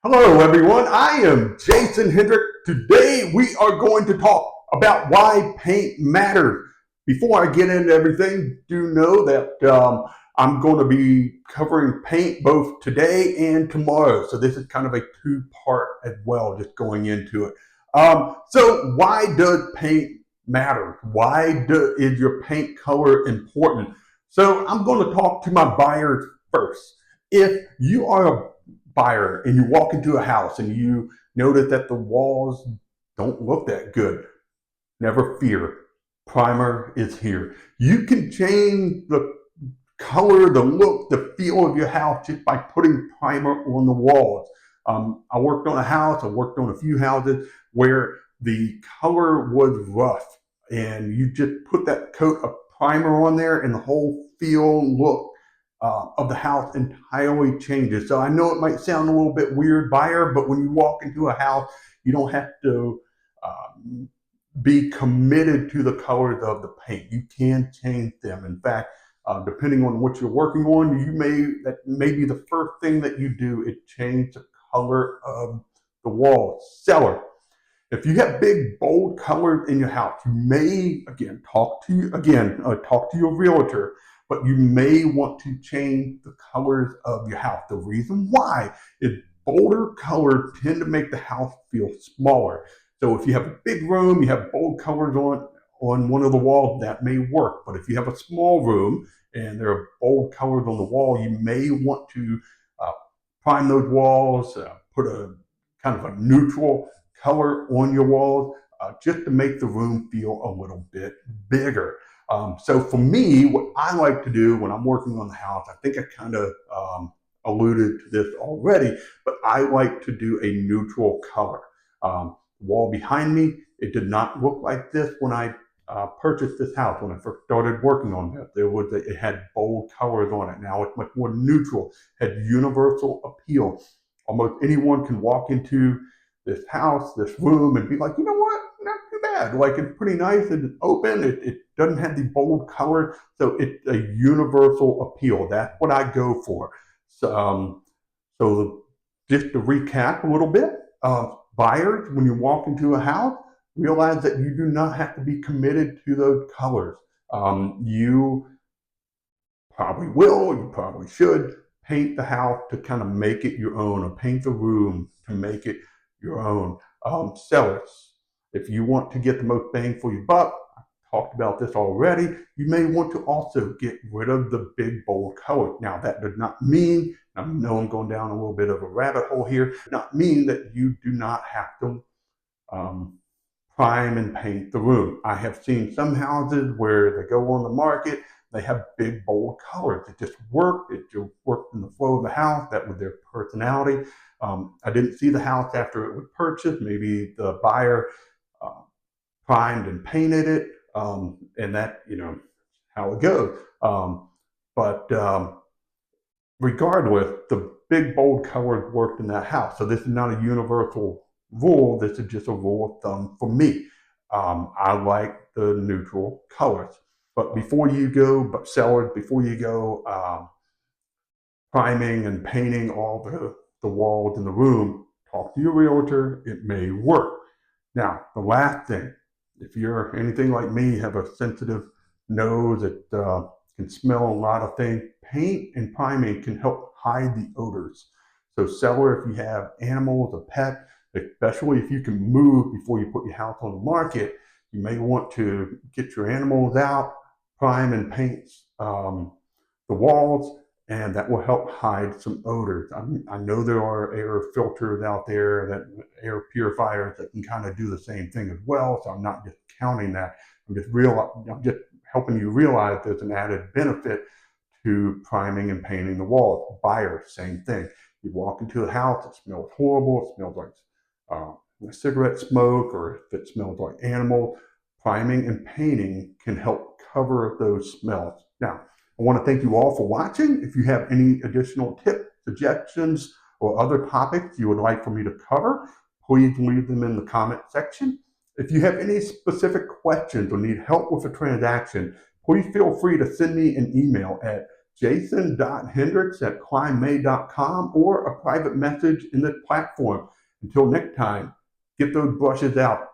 Hello, everyone. I am Jason Hendrick. Today, we are going to talk about why paint matters. Before I get into everything, do know that I'm going to be covering paint both today and tomorrow. So this is kind of a two-part as well, just going into it. So why does paint matter? Is your paint color important? So I'm going to talk to my buyers first. If you are a buyer and you walk into a house and you notice that the walls don't look that good, never fear. Primer is here. You can change the color, the look, the feel of your house just by putting primer on the walls. I worked on a house, I worked on a few houses where the color was rough, and you just put that coat of primer on there, and the whole feel, look of the house entirely changes. So I know it might sound a little bit weird, buyer, but when you walk into a house, you don't have to be committed to the colors of the paint. You can change them. In fact, depending on what you're working on, that may be the first thing that you do. It change the color of the wall. Cellar. If you have big, bold colors in your house, you may talk to your realtor, but you may want to change the colors of your house. The reason why is bolder colors tend to make the house feel smaller. So if you have a big room, you have bold colors on one of the walls, that may work. But if you have a small room and there are bold colors on the wall, you may want to uh, prime those walls, put a kind of a neutral color on your walls, just to make the room feel a little bit bigger. So for me, what I like to do when I'm working on the house, I think I kind of alluded to this already, but I like to do a neutral color. The wall behind me, it did not look like this when I purchased this house. When I first started working on it, it had bold colors on it. Now it's much more neutral, had universal appeal. Almost anyone can walk into this house, this room, and be like, you know what? Not too bad. Like, it's pretty nice and it's open. It doesn't have the bold color, so it's a universal appeal. That's what I go for. So, so just to recap a little bit, buyers, when you walk into a house, realize that you do not have to be committed to those colors. You probably will, you probably should paint the house to kind of make it your own, or paint the room to make it your own. Sellers, if you want to get the most bang for your buck, I talked about this already, you may want to also get rid of the big bold color. Now, that does not mean, I know I'm going down a little bit of a rabbit hole here, does not mean that you do not have to um, prime and paint the room. I have seen some houses where they go on the market, they have big, bold colors. It just worked. It just worked in the flow of the house. That was their personality. I didn't see the house after it was purchased. Maybe the buyer uh, primed and painted it, and that, how it goes. But regardless, the big, bold colors worked in that house. So this is not a universal rule. This is just a rule of thumb for me. I like the neutral colors. But before you go priming and painting all the walls in the room, talk to your realtor. It may work. Now, the last thing, if you're anything like me, have a sensitive nose that can smell a lot of things, paint and priming can help hide the odors. So, seller, if you have animals, a pet, especially if you can move before you put your house on the market, you may want to get your animals out, prime and paint the walls, and that will help hide some odors. I know there are air filters out there, that air purifiers that can kind of do the same thing as well. So I'm not just counting that. I'm just helping you realize there's an added benefit to priming and painting the walls. Buyer, same thing. You walk into a house, it smells horrible. It smells like cigarette smoke, or if it smells like animal. Priming and painting can help cover those smells. Now, I want to thank you all for watching. If you have any additional tips, suggestions, or other topics you would like for me to cover, please leave them in the comment section. If you have any specific questions or need help with a transaction, please feel free to send me an email at jason.hendricks@kleinmay.com or a private message in the platform. Until next time, get those brushes out.